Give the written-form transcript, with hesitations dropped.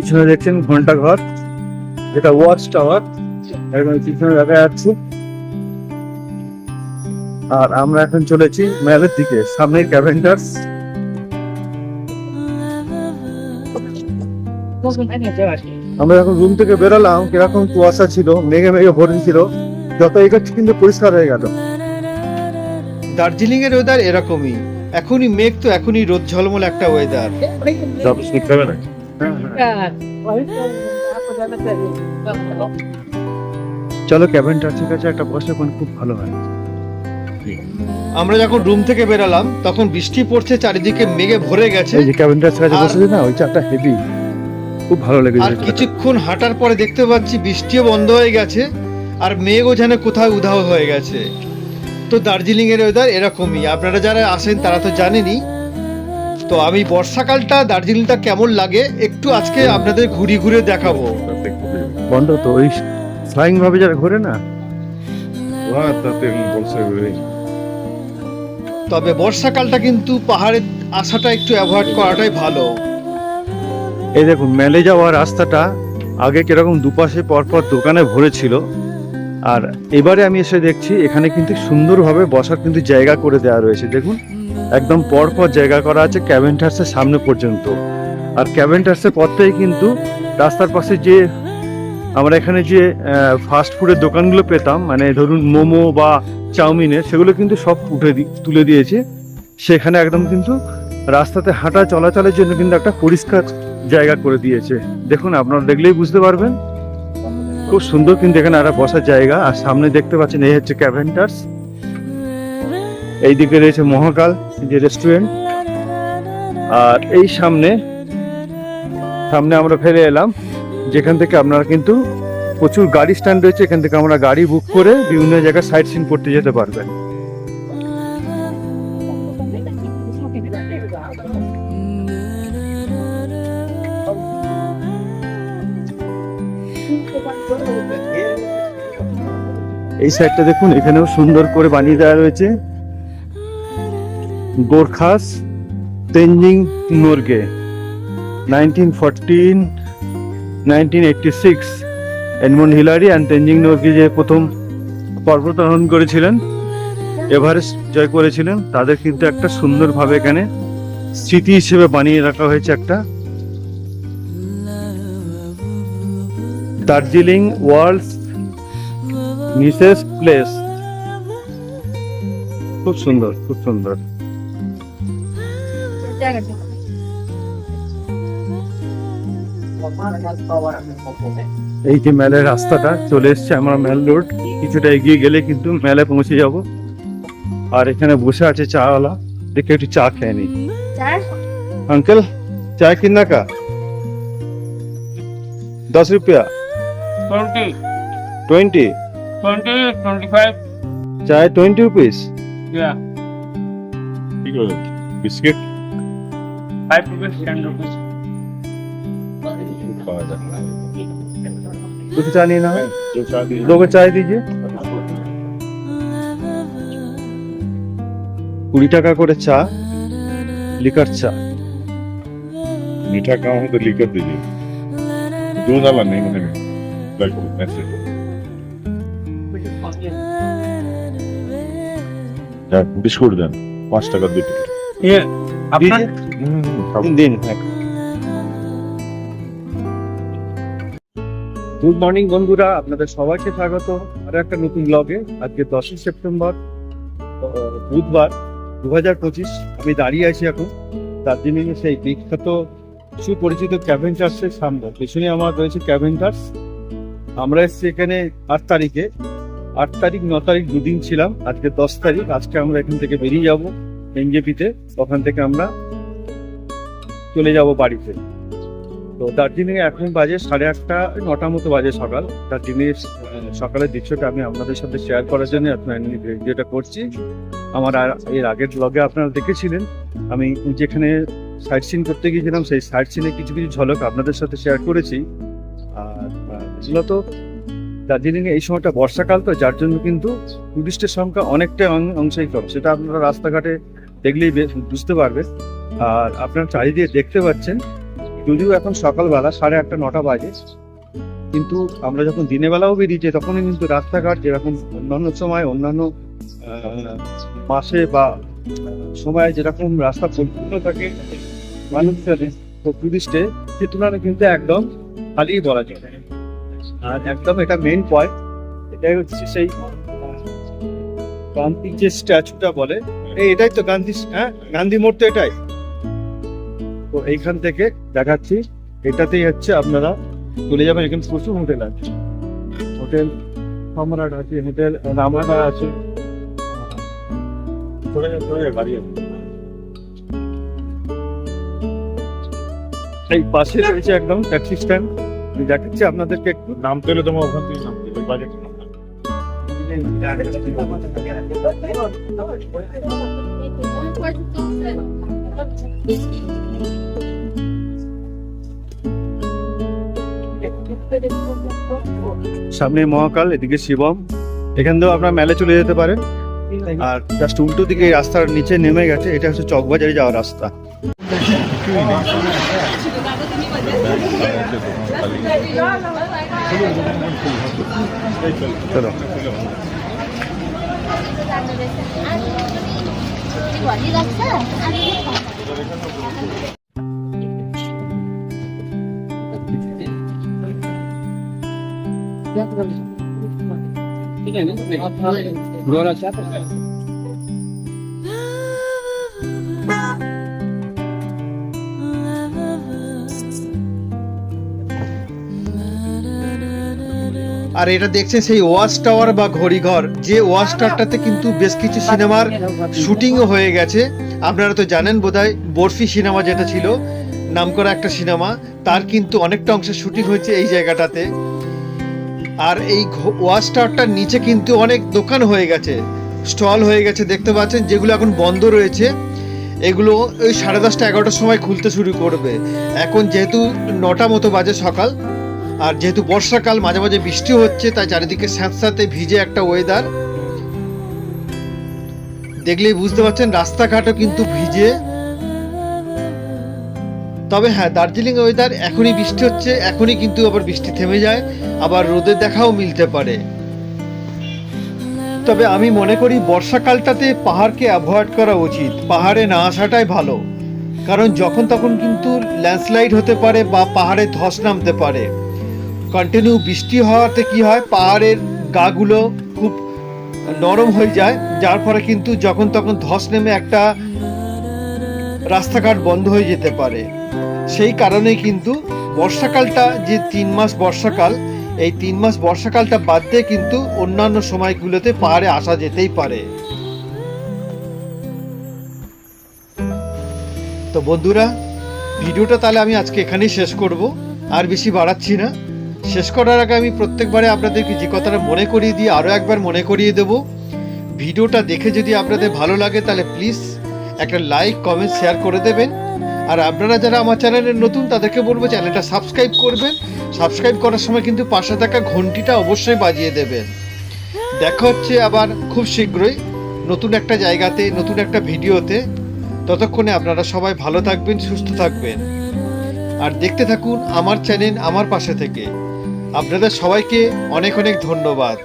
পিছনে দেখছেন ঘন্টা ঘর, যেটা ওয়াচ টাওয়ার, একদম পিছনে দেখা যাচ্ছে। আর আমরা এখন চলেছি মেলের দিকে, সামনে ক্যাভেন্ডার্স। আমরা এখন রুম থেকে বেরোলাম, কিরকম কুয়াশা ছিল, মেঘে মেঘে ভরে ছিল, যত এগোচ্ছি কিন্তু পরিষ্কার হয়ে গেল। দার্জিলিং এর ওয়েদার এরকমই, এখনই মেঘ তো এখনই রোদ ঝলমল একটা ওয়েদার। চলো ক্যাভেন্ডার্সের কাছে একটা বসে কোন খুব ভালো হয়। আমরা যখন রুম থেকে বেরালাম তখন বৃষ্টি পড়ছে, চারিদিকে মেঘে ভরে গেছে। এই যে ক্যাভেন্ডার্স কাছে বসেছে না, ওই চাটা হেভি, খুব ভালো লেগেছে। আর কিছুক্ষণ হাঁটার পরে দেখতে পাচ্ছি বৃষ্টিও বন্ধ হয়ে গেছে, আর মেঘও যেন কোথাও উধাও হয়ে গেছে। তো দার্জিলিং এর ওয়েদার এরকমই, আপনারা যারা আসেন তারা তো জানেনই। তো আমি বর্ষাকালটা দার্জিলিংটা কেমন লাগে একটু আজকে আপনাদের ঘুরে ঘুরে দেখাবো। বন্ধ তো ওই ফ্লাইং ভাবে যারা ঘোরে না, তবে বর্ষাকালটা কিন্তু পাহাড়ে আসাটা একটু অ্যাভয়েড করাটাই ভালো। এই দেখুন মেলে যাওয়ার রাস্তাটা আগে কিরকম দুপাশে পরপর দোকানে ভরে ছিল, আর এবারে আমি এসে দেখছি এখানে কিন্তু সুন্দরভাবে বসার কিন্তু জায়গা করে দেওয়া রয়েছে। দেখুন একদম পরপর জায়গা করা আছে ক্যাভেন্ডার্সের সামনে পর্যন্ত। আর ক্যাভেন্ডার্সের পথটাই কিন্তু রাস্তার পাশে যে আমরা এখানে যে ফাস্ট ফুডের দোকানগুলো পেতাম, মানে ধরুন মোমো বা চাউমিনের, সেগুলো কিন্তু সব তুলে দিয়েছে। সেখানে একদম কিন্তু রাস্তাতে হাঁটা চলাচলের জন্য কিন্তু একটা পরিষ্কার জায়গা করে দিয়েছে। দেখুন আপনারা দেখলেই বুঝতে পারবেন, খুব সুন্দর কিন্তু এখানে একটা বসার জায়গা। আর সামনে দেখতে পাচ্ছেন এই হচ্ছে ক্যাভেন্ডার্স, এইদিকে রয়েছে মহাকাল যে রেস্টুরেন্ট। আর এই সামনে আমরা ফেলে এলাম, যেখান থেকে আপনারা কিন্তু প্রচুর গাড়ি স্ট্যান্ড রয়েছে, এখান থেকে আমরা গাড়ি বুক করে বিভিন্ন জায়গায় সাইট সিন করতে যেতে পারবেন। এই সাইডটা দেখুন, এখানেও সুন্দর করে বানিয়ে দেওয়া রয়েছে Gorkhas Tenzing Norgay 1986 Edmund Hillary and Tenzing Norgay যে প্রথম পর্বতারোহণ করেছিলেন, এভারেস্ট জয় করেছিলেন, তাদের কিন্তু একটা সুন্দরভাবে এখানে স্মৃতি হিসেবে বানিয়ে রাখা হয়েছে একটা দার্জিলিং ওয়ার্ল্ড নিসেস প্লেস। খুব সুন্দর, খুব সুন্দর। এই যে মেলের রাস্তাটা চলে এসছে, আমরা মেল রোড কিছুটা এগিয়ে গেলে কিন্তু মেলে পৌঁছে যাব। আর এখানে বসে আছে চাওয়ালা, দেখে একটু চা খেয়ে নি। अंकल चाय कितना का? 10 रुपया। 20 25 चाय 20 rupees. yeah biscuit 5 rupees 10 rupees कुछ चाय नहीं ना है? जो शादी 2 को चाय दीजिए। 20 টাকা করে চা, লিকার চা। मीठा कहाँ हो तो लिकर दीजिए, दूध वाला नहीं मैंने ऐसे बिस्कुट दें 5 টাকা 2 টিকিট। ये अपना দিন। গুড মর্নিং বন্ধুরা, আপনাদের সবাইকে স্বাগত আরো একটা নতুন ব্লগে। আজকে 10ই সেপ্টেম্বর, বুধবার 2025। আমি দাঁড়িয়ে আছি এখন দার্জিলিং এর সেই বিখ্যাত সুপরিচিত ক্যাভেন্ডার্সের সামনে। পেছনে আমার রয়েছে ক্যাভেন্ডার্স। আমরা এসেছি এখানে 8 তারিখে, 8 তারিখ 9 তারিখ দুদিন ছিলাম, আজকে 10 তারিখ। আজকে আমরা এখান থেকে বেরিয়ে যাব এনজেপিতে, ওখান থেকে আমরা চলে যাব বাড়িতে। তো দার্জিলিং এ এখন বাজে 8:30 9টা মতো বাজে সকাল। দার্জিলিং এর সকালের দৃশ্যটা আমি আপনাদের সাথে শেয়ার করার জন্য আপনার ভিডিওটা করছি। আমার এর আগের ব্লগে আপনারা দেখেছিলেন আমি যেখানে সাইট সিন করতে গিয়েছিলাম, সেই সাইট সিনে কিছু কিছু ঝলক আপনাদের সাথে শেয়ার করেছি। আর মূলত দার্জিলিং এ এই সময়টা বর্ষাকাল, তো যার জন্য কিন্তু টুরিস্টের সংখ্যা অনেকটা অংশেই কম, সেটা আপনারা রাস্তাঘাটে দেখলেই বুঝতে পারবেন। আর আপনারা চারিদিকে দেখতে পাচ্ছেন যদিও এখন সকালবেলা 8:30 9টা বাজে, কিন্তু আমরা যখন দিনের বেলাও বেরিয়েছি তখনই কিন্তু রাস্তাঘাট যেরকম অন্যান্য সময় অন্যান্য মাসে বা সময় যেরকম রাস্তা পরিপূর্ণ থাকে মানুষের টুরিস্টে, সে তুলনায় কিন্তু একদম খালি বলা যায়। আর একদম এটা মেইন পয়েন্ট, এটাই হচ্ছে সেই গান্ধীর যে স্ট্যাচুটা বলে, এটাই তো গান্ধী, হ্যাঁ গান্ধী মোড় তো এটাই। তো এইখান থেকে দেখাচ্ছি, এটাতেই হচ্ছে আপনারা চলে যাবেন। এখানে প্রচুর হোটেল আছে, হোটেল সম্রাট আছে, হোটেল রামাদা আছে, এই পাশে রয়েছে একদম ট্যাক্সি স্ট্যান্ড। আমি দেখাচ্ছি আপনাদেরকে একটু। নাম পেলে তোমার ওখান থেকে নাম পেলে বাজেট সামনে মহাকাল, এদিকে শিবম। এখান থেকেও আপনার মেলে চলে যেতে পারেন। আর জাস্ট উল্টো দিকে এই রাস্তার নিচে নেমে গেছে, এটা হচ্ছে চকবাজারে যাওয়ার রাস্তা। চলো আর এটা দেখছেন সেই ওয়াচ টাওয়ার বা ঘড়িঘর, যে ওয়াচ টাওয়ারটাতে কিন্তু বেশ কিছু সিনেমার শুটিংও হয়ে গেছে। আপনারা তো জানেন বোধহয়, বরফি সিনেমা যেটা ছিল নামকরা একটা সিনেমা, তার কিন্তু অনেকটা অংশে শুটিং হয়েছে এই জায়গাটাতে। আর এই ওয়াচ টাওয়ারটার নিচে কিন্তু অনেক দোকান হয়ে গেছে, স্টল হয়ে গেছে দেখতে পাচ্ছেন, যেগুলো এখন বন্ধ রয়েছে। এগুলো ওই 10:30 11টার সময় খুলতে শুরু করবে। এখন যেহেতু 9টা মতো বাজে সকাল, আর যেহেতু বর্ষাকাল, মাঝে মাঝে বৃষ্টি হচ্ছে, তাই চারিদিকে স্যাঁতস্যাঁতে ভিজে একটা ওয়েদার। দেখলেই বুঝতে পারছেন রাস্তাঘাটও কিন্তু ভিজে। তবে হ্যাঁ, দার্জিলিং ওয়েদার, এখনই বৃষ্টি হচ্ছে, এখনই কিন্তু আবার বৃষ্টি থেমে যায়, আবার রোদের দেখাও মিলতে পারে। তবে আমি মনে করি বর্ষাকালটাতে পাহাড়কে অ্যাভয়েড করা উচিত, পাহাড়ে না আসাটাই ভালো। কারণ যখন তখন কিন্তু ল্যান্ডস্লাইড হতে পারে বা পাহাড়ে ধস নামতে পারে। কন্টিনিউ বৃষ্টি হওয়াতে কি হয়, পাহাড়ের গাগুলো খুব নরম হয়ে যায়, যার ফলে কিন্তু যখন তখন ধস নেমে একটা রাস্তাঘাট বন্ধ হয়ে যেতে পারে। সেই কারণেই কিন্তু বর্ষাকালটা, যে 3 মাস বর্ষাকাল, এই 3 মাস বর্ষাকালটা বাদ দিয়ে কিন্তু অন্যান্য সময়গুলোতে পাহাড়ে আসা যেতেই পারে। তো বন্ধুরা, ভিডিওটা তাহলে আমি আজকে এখানেই শেষ করব, আর বেশি বাড়াচ্ছি না। শেষ করার আগে আমি প্রত্যেকবারে আপনাদেরকে যে কথাটা মনে করিয়ে দিই, আরও একবার মনে করিয়ে দেব। ভিডিওটা দেখে যদি আপনাদের ভালো লাগে তাহলে প্লিজ একটা লাইক, কমেন্ট, শেয়ার করে দেবেন। আর আপনারা যারা আমার চ্যানেলে নতুন, তাদেরকে বলবো চ্যানেলটা সাবস্ক্রাইব করবেন। সাবস্ক্রাইব করার সময় কিন্তু পাশে থাকা ঘন্টিটা অবশ্যই বাজিয়ে দেবেন। দেখা হচ্ছে আবার খুব শীঘ্রই নতুন একটা জায়গাতে, নতুন একটা ভিডিওতে। ততক্ষণে আপনারা সবাই ভালো থাকবেন, সুস্থ থাকবেন, আর দেখতে থাকুন আমার চ্যানেল আমার পাশে থেকে। আপনাদের সবাইকে অনেক অনেক ধন্যবাদ।